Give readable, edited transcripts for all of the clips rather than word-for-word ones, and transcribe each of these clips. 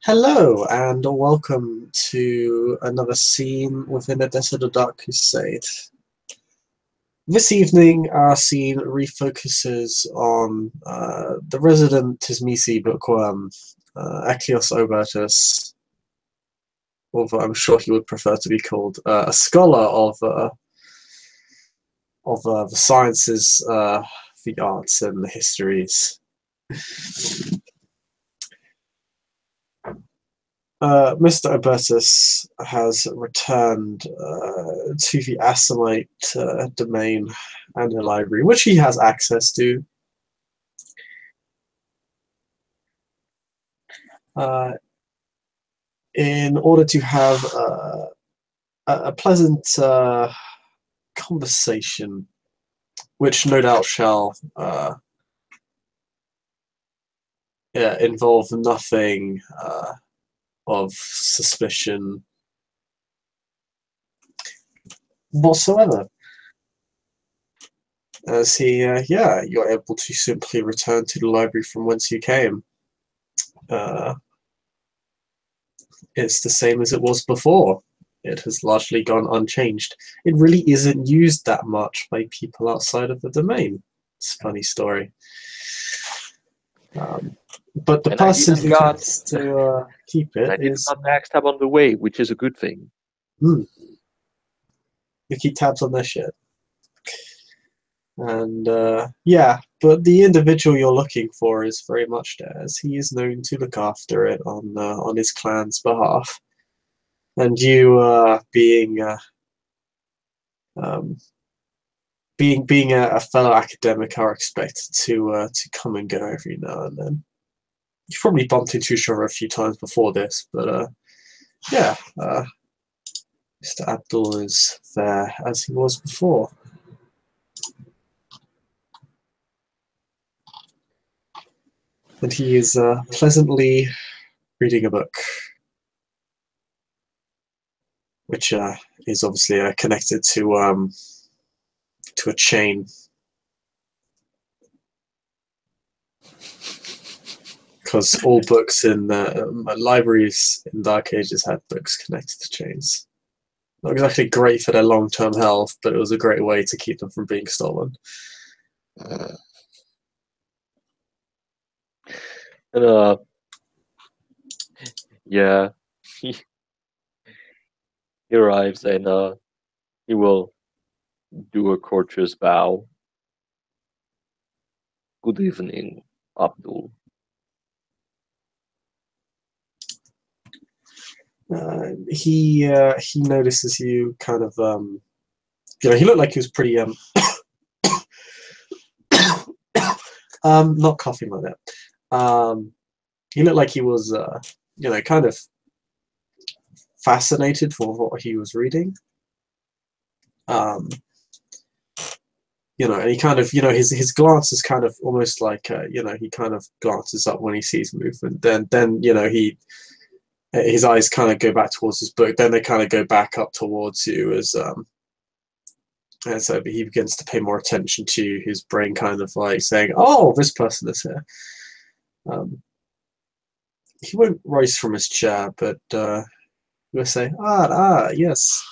Hello and welcome to another scene within the Desert of Dark Crusade. This evening, our scene refocuses on the resident Tzimisce bookworm, Eklios Obertus, although I'm sure he would prefer to be called a scholar of the sciences, the arts, and the histories. Mr. Obertus has returned to the Assamite domain and the library, which he has access to. In order to have a pleasant conversation, which no doubt shall involve nothing of suspicion whatsoever. As he, you're able to simply return to the library from whence you came. It's the same as it was before. It has largely gone unchanged. It really isn't used that much by people outside of the domain. It's a funny story. But the person who gets to keep it is... got next tab on the way, which is a good thing. You keep tabs on their shit. And but the individual you're looking for is very much there, as he is known to look after it on his clan's behalf. And you, being a fellow academic, are expected to come and go every now and then. You've probably bumped into each other a few times before this, but Mr. Abdul is there as he was before. And he is pleasantly reading a book, which is obviously connected to a chain. Because all books in libraries in Dark Ages had books connected to chains. Not exactly great for their long-term health, but it was a great way to keep them from being stolen. Yeah, he arrives and he will do a courteous bow. Good evening, Abdul. He notices you kind of he looked like he was pretty not coughing like that. He looked like he was kind of fascinated for what he was reading. And he kind of, his glance is kind of almost like, he kind of glances up when he sees movement. Then his eyes kind of go back towards his book. Then they kind of go back up towards you as so he begins to pay more attention to you. His brain kind of like saying, "Oh, this person is here." He won't rise from his chair, but he'll say, yes.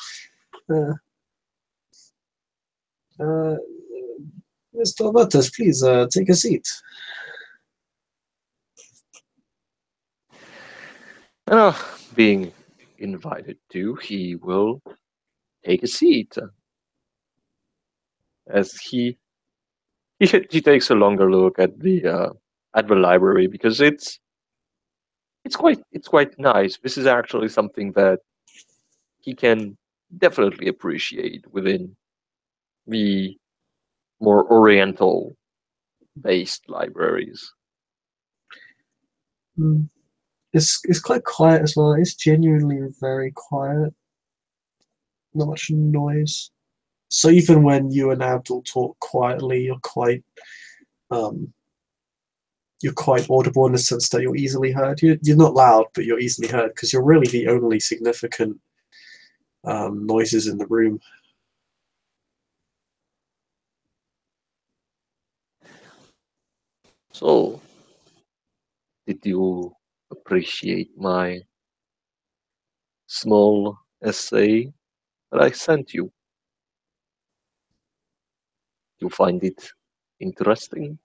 Mr. Obertus, please take a seat. Being invited to, he will take a seat. As he takes a longer look at the library, because it's quite nice. This is actually something that he can definitely appreciate within the more Oriental based libraries. It's quite quiet as well. It's genuinely very quiet. Not much noise. So even when you and Abdul talk quietly, you're quite audible in the sense that you're easily heard. You're not loud, but you're easily heard because you're really the only significant noises in the room. So, did you appreciate my small essay that I sent you? You find it interesting?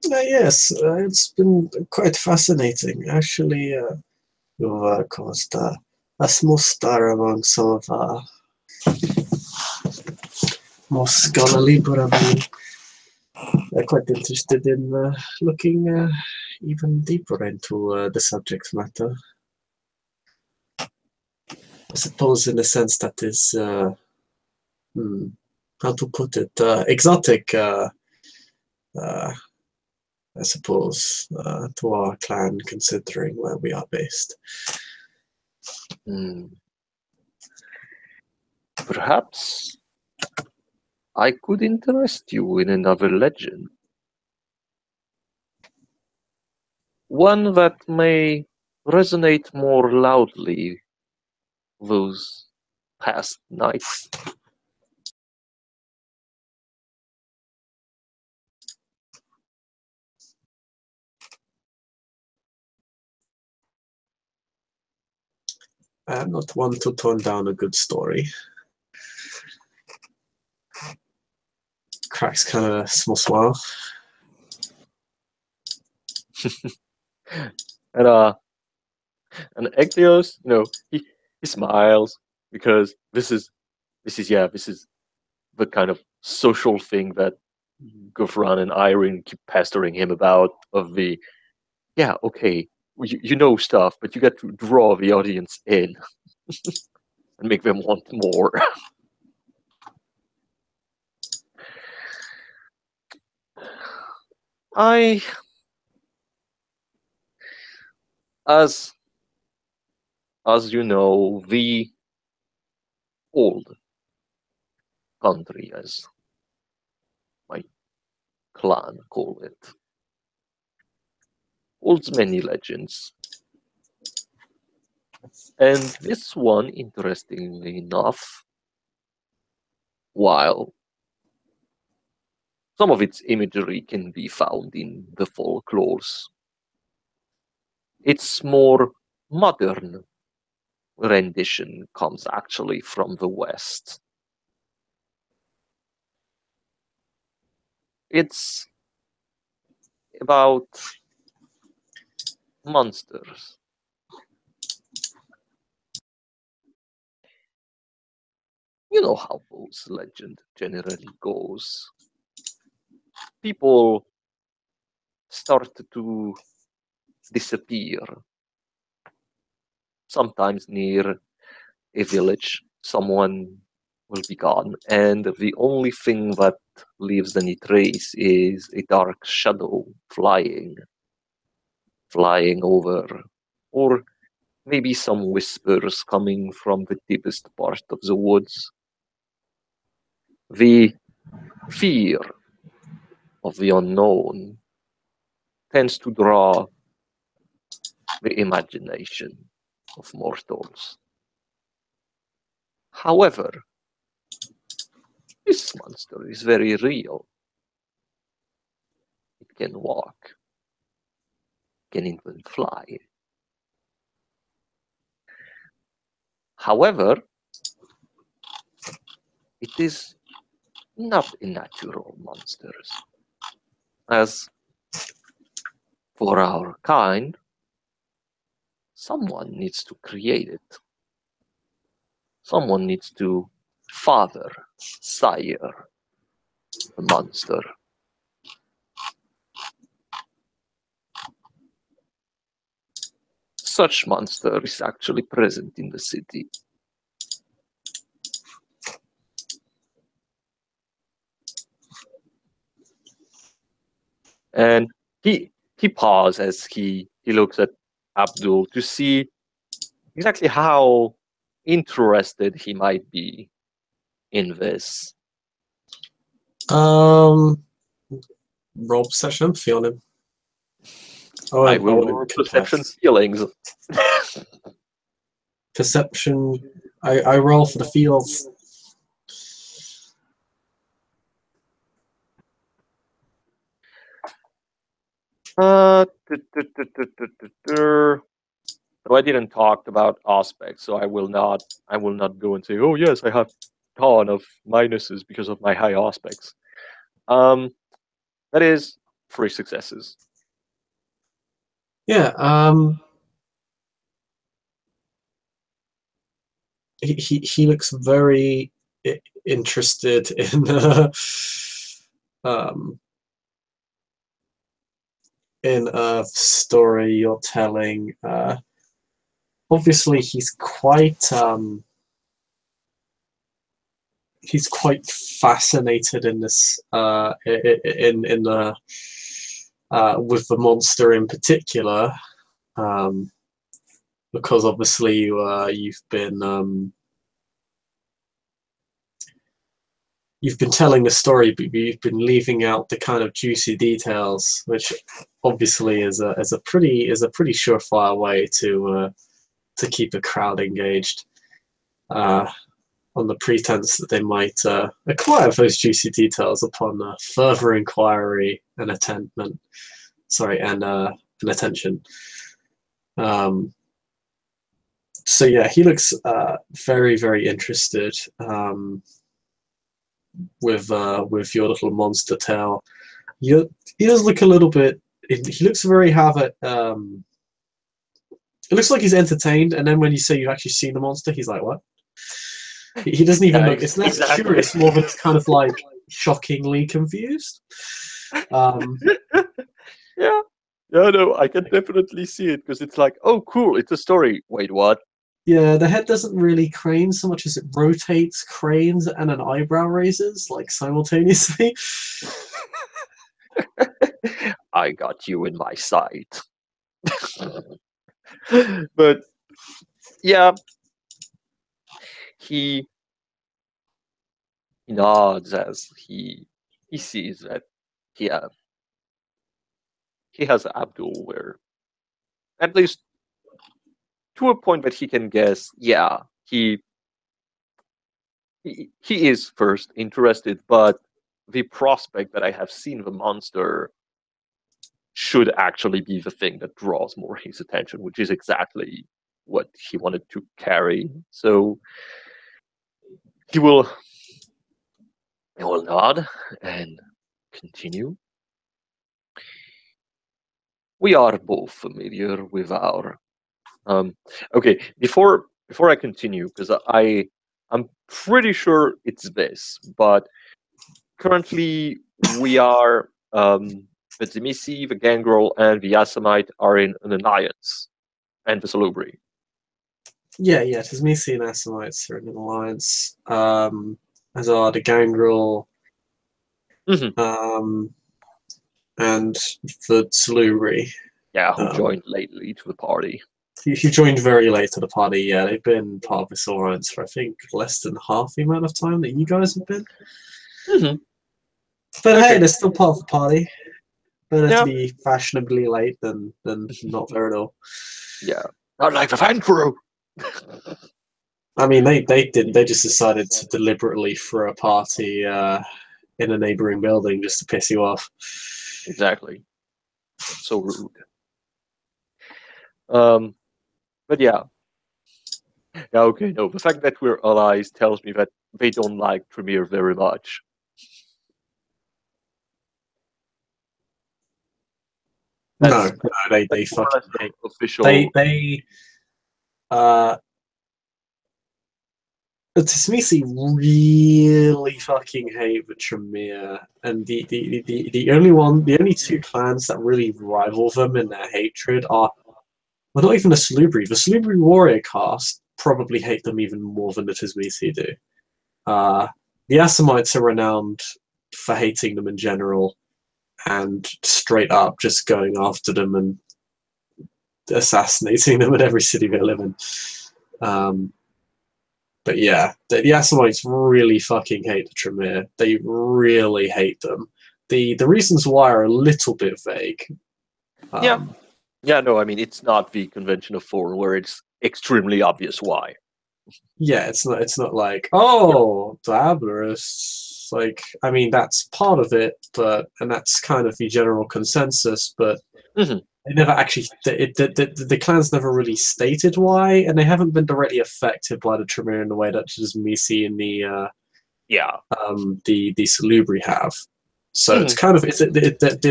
Yes, it's been quite fascinating. Actually, you've caused a small stir among some of our more scholarly, but I'm quite interested in looking even deeper into the subject matter. I suppose in a sense that is, how to put it, exotic, I suppose, to our clan, considering where we are based. Perhaps I could interest you in another legend. One that may resonate more loudly those past nights. I'm not one to turn down a good story. Cracks kind of a small smile. And Eklios, he smiles because this is the kind of social thing that Gufran and Irene keep pestering him about. Of the okay, you know stuff, but you got to draw the audience in and make them want more. I, as you know, the old country, as my clan call it, holds many legends. And this one, interestingly enough, while some of its imagery can be found in the folklores, its more modern rendition comes actually from the West. It's about monsters. You know how those legend generally goes. People start to disappear, sometimes near a village. Someone will be gone, and the only thing that leaves any trace is a dark shadow flying over, or maybe some whispers coming from the deepest part of the woods. The fear of the unknown tends to draw the imagination of mortals. However, this monster is very real. It can walk, can even fly. However, it is not a natural monster, as for our kind, someone needs to create it. Someone needs to father, sire the monster. Such monster is actually present in the city. And he pauses as he looks at Abdul to see exactly how interested he might be in this. Roll perception, feeling. I will roll perception feelings. Perception. I roll for the feels. So I didn't talk about aspects, so I will not go and say, oh yes, I have ton of minuses because of my high aspects. That is 3 successes. Yeah. He looks very interested um, in a story you're telling. Obviously, he's quite fascinated in this in the with the monster in particular, because obviously you've been telling the story, but you've been leaving out the kind of juicy details, which obviously is a pretty surefire way to keep a crowd engaged, on the pretense that they might acquire those juicy details upon further inquiry and attention. So yeah, he looks very, very interested. With your little monster tale. He does look a little bit. He looks very it looks like he's entertained, and then when you say you've actually seen the monster, he's like, "What?" He doesn't even look. It's less curious, more than it's kind of like shockingly confused. Yeah, no, I can definitely see it because it's like, oh, cool, it's a story. Wait, what? Yeah, the head doesn't really crane so much as it rotates, cranes, and an eyebrow raises, like simultaneously. I got you in my sight. But yeah, he nods as he sees that yeah, he has Abdul where at least to a point that he can guess, yeah, he is first interested, but the prospect that I have seen the monster should actually be the thing that draws more his attention, which is exactly what he wanted to carry. So he will nod and continue. We are both familiar with our okay, before I continue, because I'm pretty sure it's this, but currently we are the Tzimisce, the Gangrel, and the Yasamite are in an alliance, and the Salubri. Yeah, Tzimisce and Assamites are in an alliance. As are the Gangrel, and the Salubri. Yeah, who joined lately to the party. He joined very late to the party. Yeah, they've been part of this alliance for I think less than half the amount of time that you guys have been. But hey, they're still part of the party. Better to be fashionably late than not there at all. Yeah, not like the fan crew. I mean, they just decided to deliberately throw a party in a neighboring building just to piss you off. Exactly. So rude. But yeah. Yeah, okay, no. The fact that we're allies tells me that they don't like Tremere very much. No, they fucking hate. Official. They Tzimisce really fucking hate the Tremere, and the only two clans that really rival them in their hatred are, well, not even the Salubri. The Salubri warrior caste probably hate them even more than the Tzimisce do. The Assamites are renowned for hating them in general, and straight up just going after them and assassinating them in every city they live in. But yeah, the Assamites really fucking hate the Tremere. They really hate them. The reasons why are a little bit vague. Yeah, no, I mean, it's not the convention of 4 where it's extremely obvious why. Yeah, it's not like, oh, Diablerus. Like, I mean, that's part of it, and that's kind of the general consensus, but Mhm. They never actually. The clans never really stated why, and they haven't been directly affected by the Tremere in the way that Tzimisce and Yeah. the Salubri have. So it's Mhm. kind of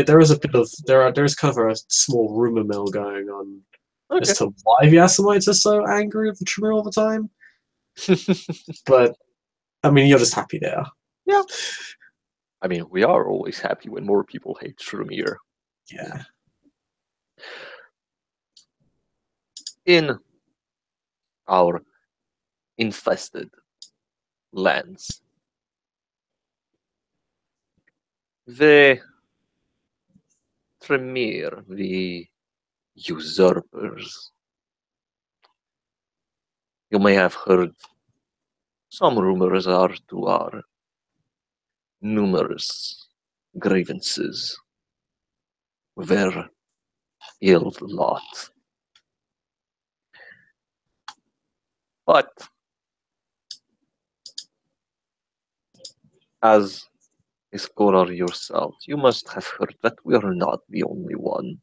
there is a bit of there's kind of a small rumor mill going on as Okay. to why the Assamites are so angry with the Tremere all the time. But I mean, you're just happy they are. Yeah. I mean, we are always happy when more people hate Tremere. Yeah. In our infested lands, the Tremere, the usurpers. You may have heard some rumors are to our numerous grievances, their ill lot. But as a scholar yourself, you must have heard that we are not the only one.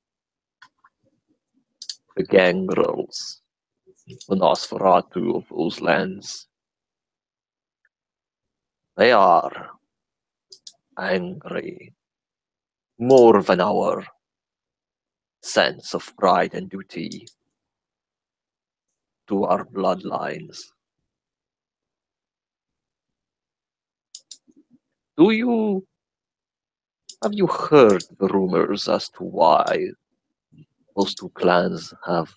The gangrels, the Nosferatu of those lands, they are angry more than our sense of pride and duty to our bloodlines. Do you have you heard the rumors as to why those two clans have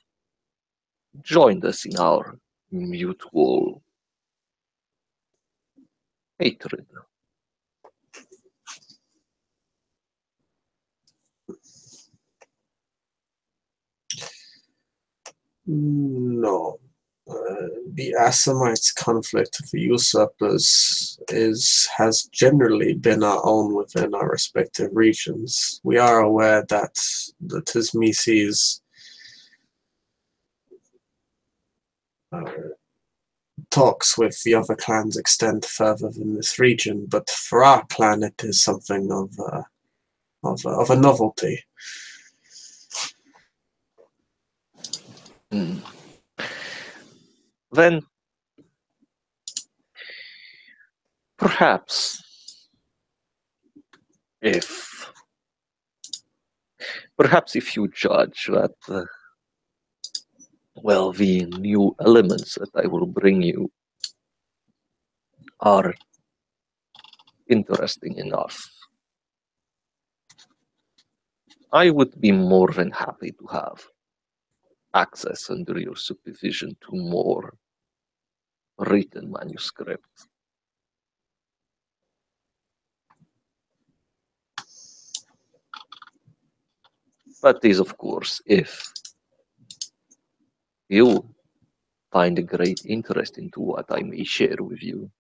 joined us in our mutual hatred? No. The Assamites' conflict with the usurpers has generally been our own within our respective regions. We are aware that the Tzimisce's talks with the other clans extend further than this region, but for our clan it is something of a novelty. Hmm. Then perhaps if if you judge that well, the new elements that I will bring you are interesting enough, I would be more than happy to have access under your supervision to more written manuscript. But this, of course, if you find a great interest into what I may share with you.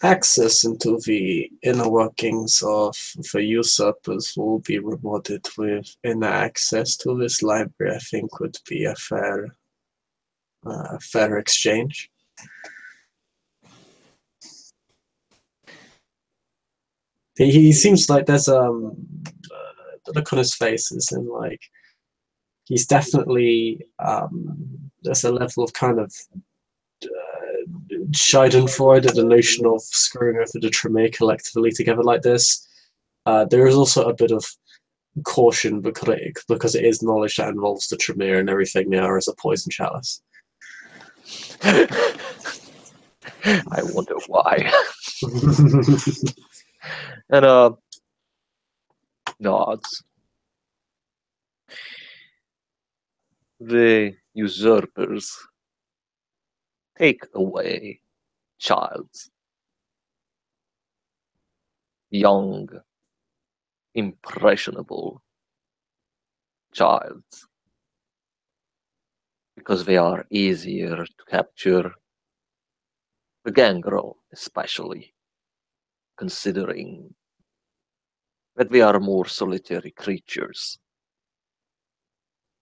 Access into the inner workings of the usurpers will be rewarded with inner access to this library. I think would be a fair exchange. He seems like there's the look on his face is in like he's definitely there's a level of kind of Schadenfreude at the notion of screwing over the Tremere collectively together like this. There is also a bit of caution because it is knowledge that involves the Tremere and everything now as a poison chalice. I wonder why. And nods. The usurpers take away childs, young, impressionable childs, because they are easier to capture. The gangrel, especially, considering that they are more solitary creatures.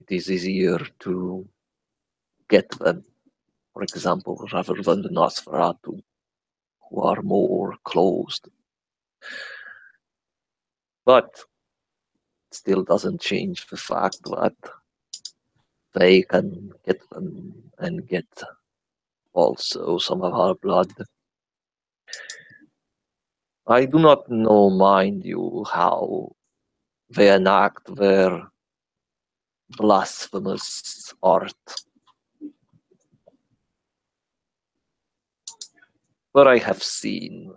it is easier to get them, for example, rather than the Nosferatu, who are more closed. But it still doesn't change the fact that they can get them and get also some of our blood. I do not know, mind you, how they enact their blasphemous art. But I have seen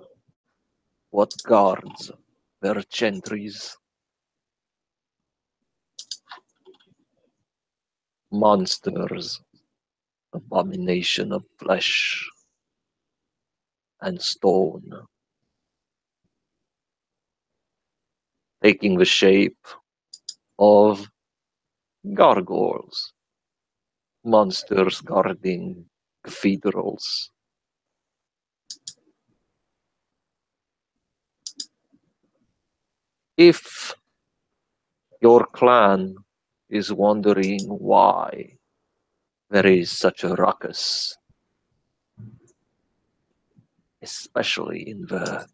what guards their chantries. Monsters, abomination of flesh and stone, taking the shape of gargoyles, monsters guarding cathedrals. If your clan is wondering why there is such a ruckus, especially in the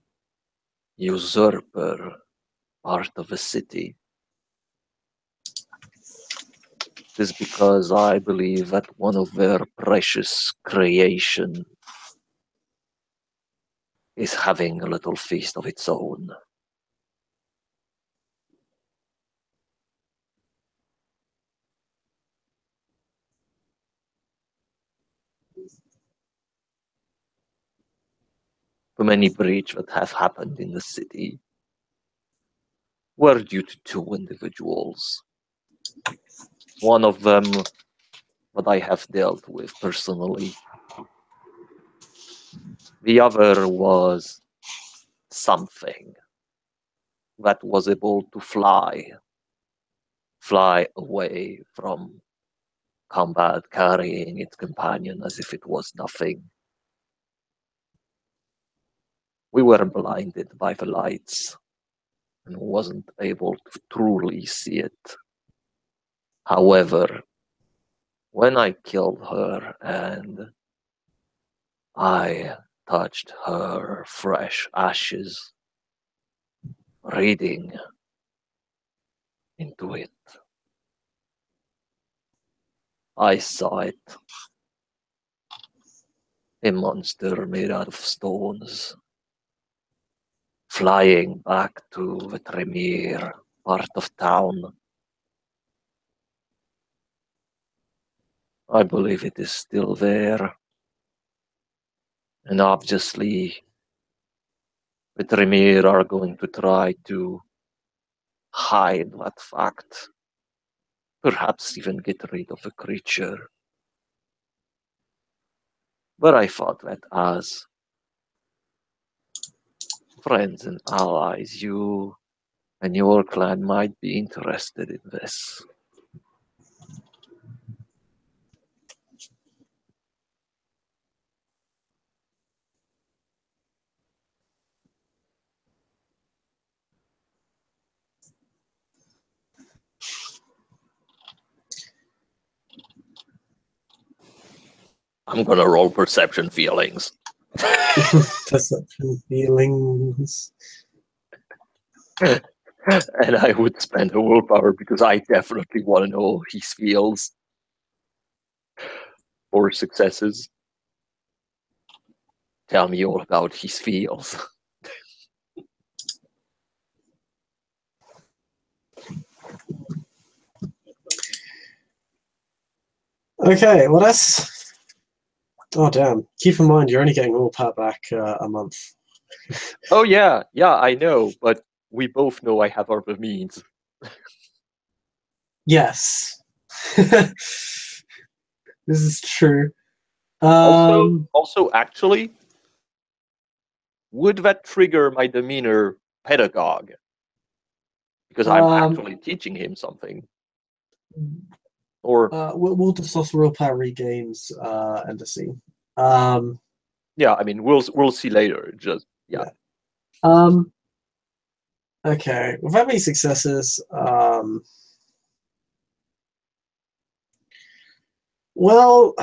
usurper part of the city, it is because I believe that one of their precious creation is having a little feast of its own. The many breaches that have happened in the city were due to two individuals. One of them that I have dealt with personally. The other was something that was able to fly away from combat, carrying its companion as if it was nothing. We were blinded by the lights and wasn't able to truly see it. However, when I killed her and I touched her fresh ashes, reading into it, I saw it. A monster made out of stones, flying back to the Tremere part of town. I believe it is still there. And obviously, the Tremere are going to try to hide that fact. Perhaps even get rid of the creature. But I thought that as friends and allies, you and your clan might be interested in this. I'm gonna roll perception feelings. Perception feelings. And I would spend a willpower because I definitely want to know his feels or successes. Tell me all about his feels. Okay, well that's... Oh damn. Keep in mind you're only getting all pat back a month. Oh yeah, I know, but we both know I have other means. Yes. This is true. Also, actually, would that trigger my demeanor pedagogue? Because I'm actually teaching him something. Or we'll discuss real power regains and the scene. yeah, I mean we'll see later. Just yeah. Okay, with that many successes, Well,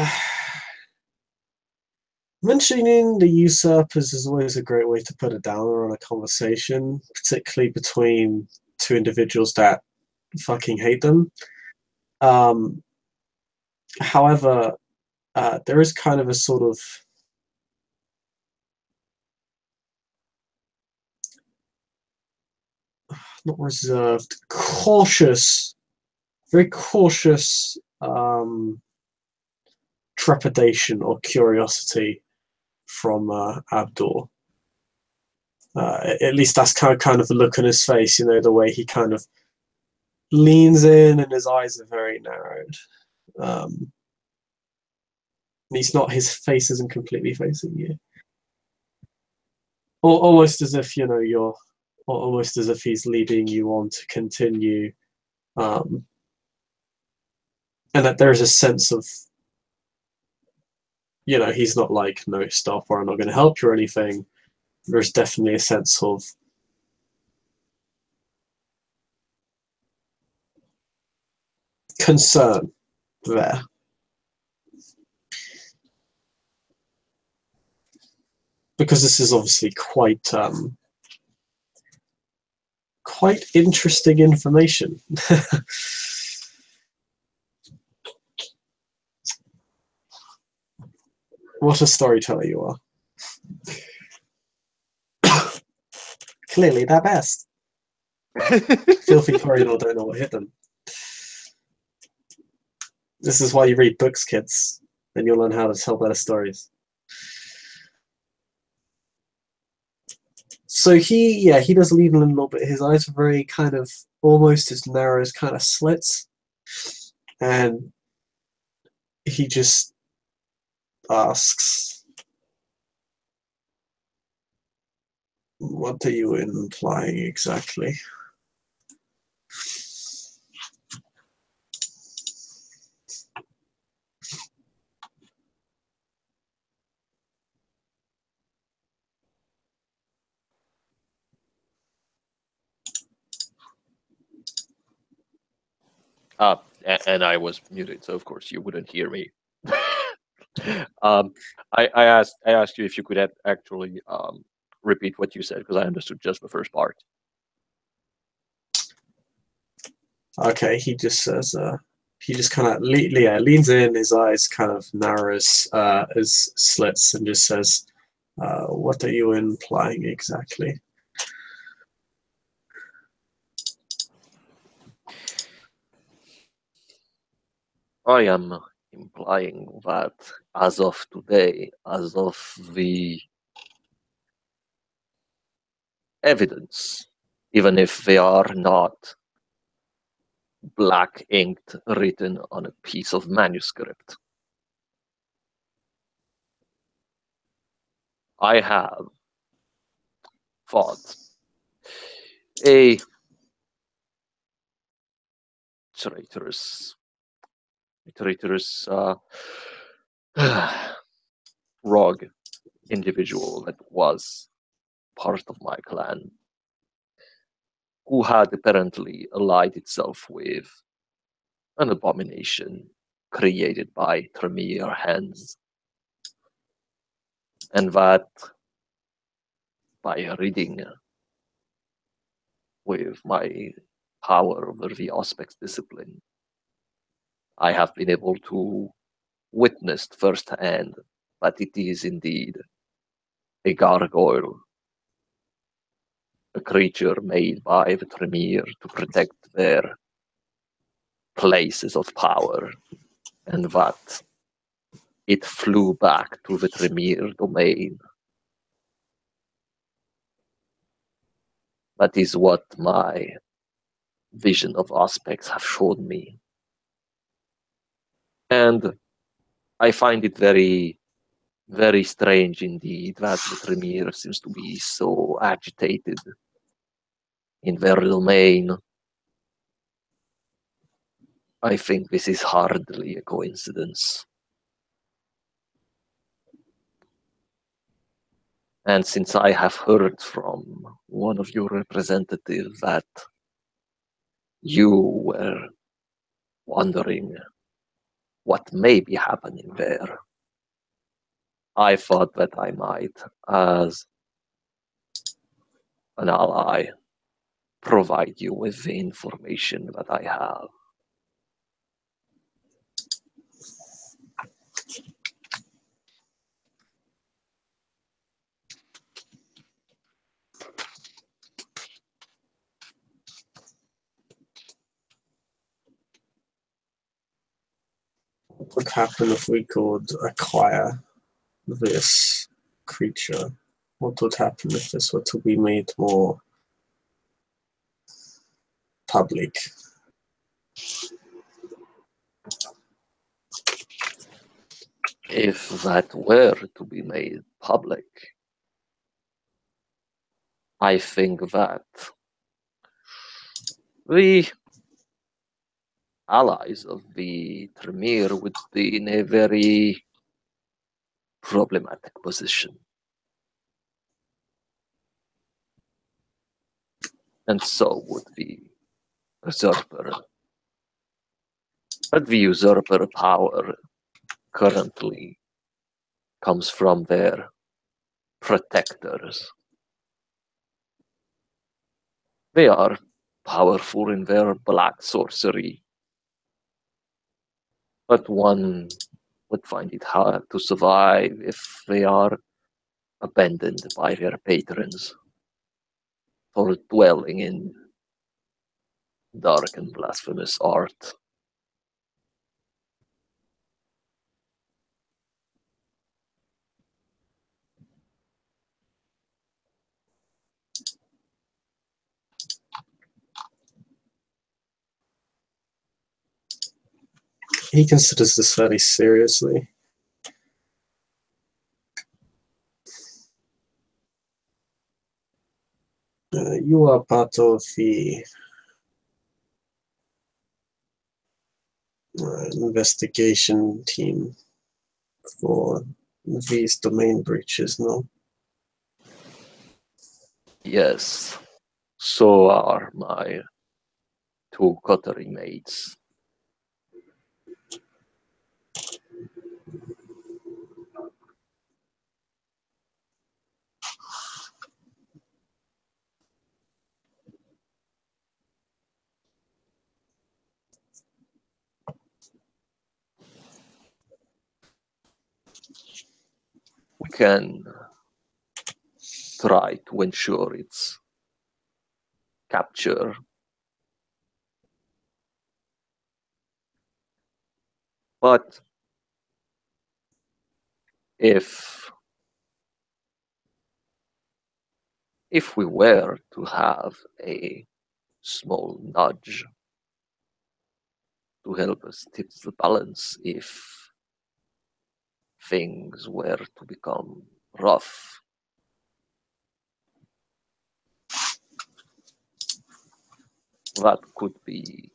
mentioning the usurpers is always a great way to put a downer on a conversation, particularly between two individuals that fucking hate them. Um, however, there is kind of a sort of not reserved, cautious, very cautious trepidation or curiosity from Abdul. At least that's kind of the look on his face, you know, the way he kind of leans in and his eyes are very narrowed. He's not, his face isn't completely facing you. Almost as if, you know, you're, almost as if he's leading you on to continue. And that there's a sense of, you know, he's not like, no, stop, or I'm not going to help you or anything. There's definitely a sense of concern there. Because this is obviously quite interesting information. What a storyteller you are. Clearly they're best. Filthy corridor don't know what hit them. This is why you read books, kids. Then you'll learn how to tell better stories. So he does lean in a little bit. His eyes are very kind of almost as narrow as kind of slits. And he just asks, what are you implying exactly? And I was muted, so of course you wouldn't hear me. I asked you if you could actually repeat what you said, because I understood just the first part. Okay, he just says, he just kind of leans in, his eyes kind of narrows as slits, and just says, what are you implying exactly? I am implying that as of today, as of the evidence, even if they are not black inked written on a piece of manuscript, I have fought a traitorous rogue individual that was part of my clan, who had apparently allied itself with an abomination created by Tremere hands, and that by reading with my power over the Auspex discipline, I have been able to witness firsthand that it is indeed a gargoyle, a creature made by the Tremere to protect their places of power, and that it flew back to the Tremere domain. That is what my vision of Auspex have shown me. And I find it very, very strange indeed that the Tremere seems to be so agitated in their domain. I think this is hardly a coincidence. And since I have heard from one of your representatives that you were wondering what may be happening there. I thought that I might, as an ally, provide you with the information that I have. What would happen if we could acquire this creature? What would happen if this were to be made more public? If that were to be made public, I think that the allies of the Tremere would be in a very problematic position. And so would the usurper. But the usurper power currently comes from their protectors. They are powerful in their black sorcery, but one would find it hard to survive if they are abandoned by their patrons for dwelling in dark and blasphemous art. He considers this very seriously. You are part of the investigation team for these domain breaches, no? Yes, so are my two coterie mates. We can try to ensure its capture. But if we were to have a small nudge to help us tip the balance if things were to become rough, that could be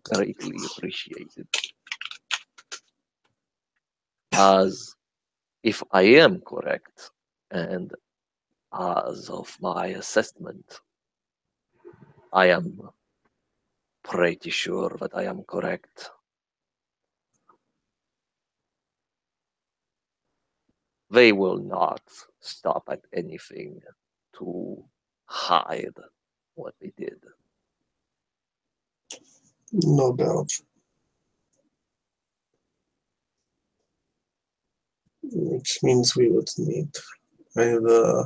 greatly appreciated. As if I am correct, and as of my assessment, I am pretty sure that I am correct. They will not stop at anything to hide what they did. No doubt. Which means we would need either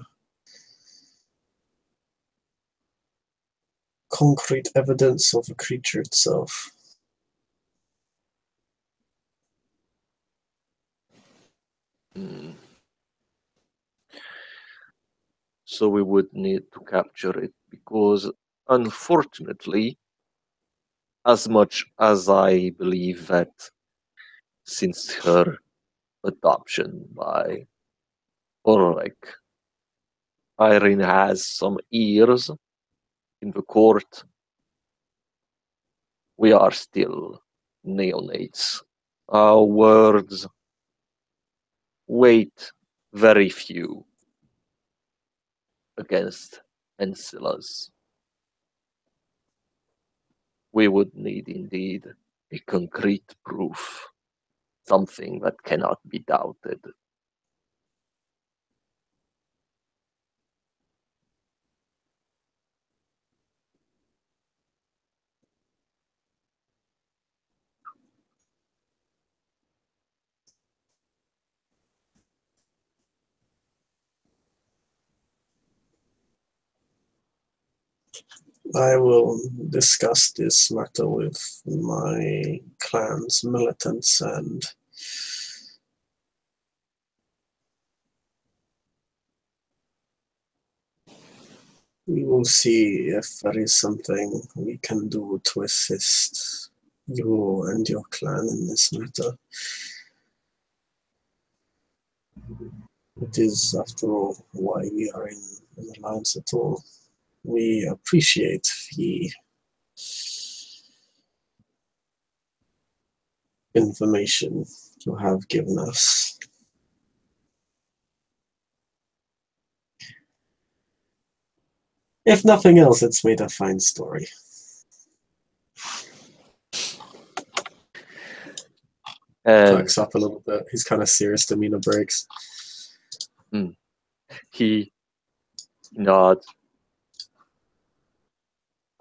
concrete evidence of the creature itself. So we would need to capture it because, unfortunately, as much as I believe that since her adoption by Ulrich, Irene has some ears in the court, we are still neonates. Our words weight very few against Encila's. We would need indeed a concrete proof something that cannot be doubted. I will discuss this matter with my clan's militants, and we will see if there is something we can do to assist you and your clan in this matter. It is, after all, why we are in an alliance at all. We appreciate the information you have given us. If nothing else, it's made a fine story. Perks up a little bit. His kind of serious demeanor breaks. He nods.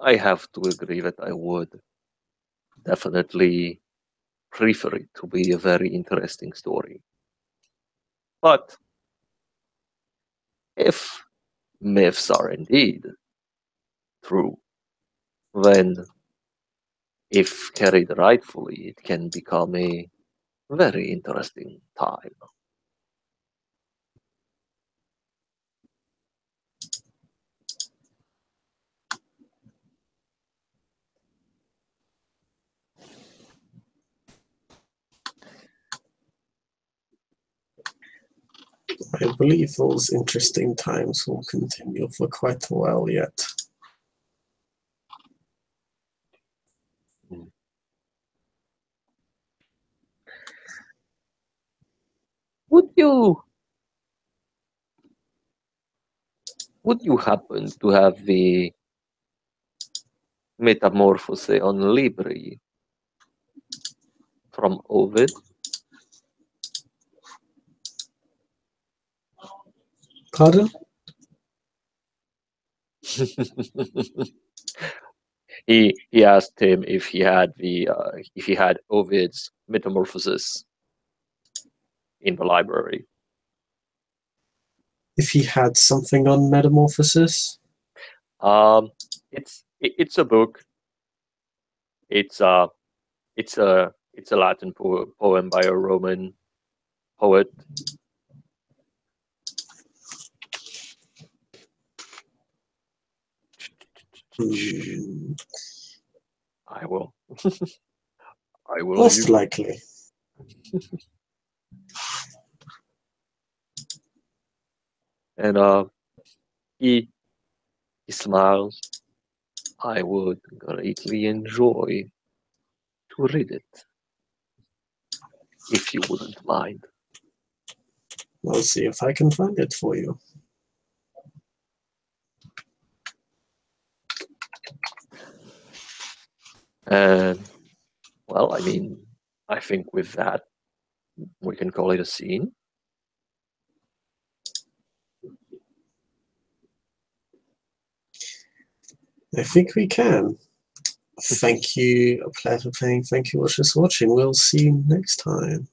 I have to agree that I would definitely prefer it to be a very interesting story. But if myths are indeed true, then if carried rightfully, it can become a very interesting time. I believe those interesting times will continue for quite a while yet. Would you happen to have the Metamorphose on Libri from Ovid? Pardon? He asked him if he had Ovid's Metamorphoses in the library. If he had something on metamorphosis? It's a book. It's a Latin poem by a Roman poet. I will. I will. Most likely. And he smiles. I would greatly enjoy to read it, if you wouldn't mind. I'll see if I can find it for you. And, well, I mean, I think with that, we can call it a scene. I think we can. Thank you, a pleasure playing. Thank you, watchers, watching. We'll see you next time.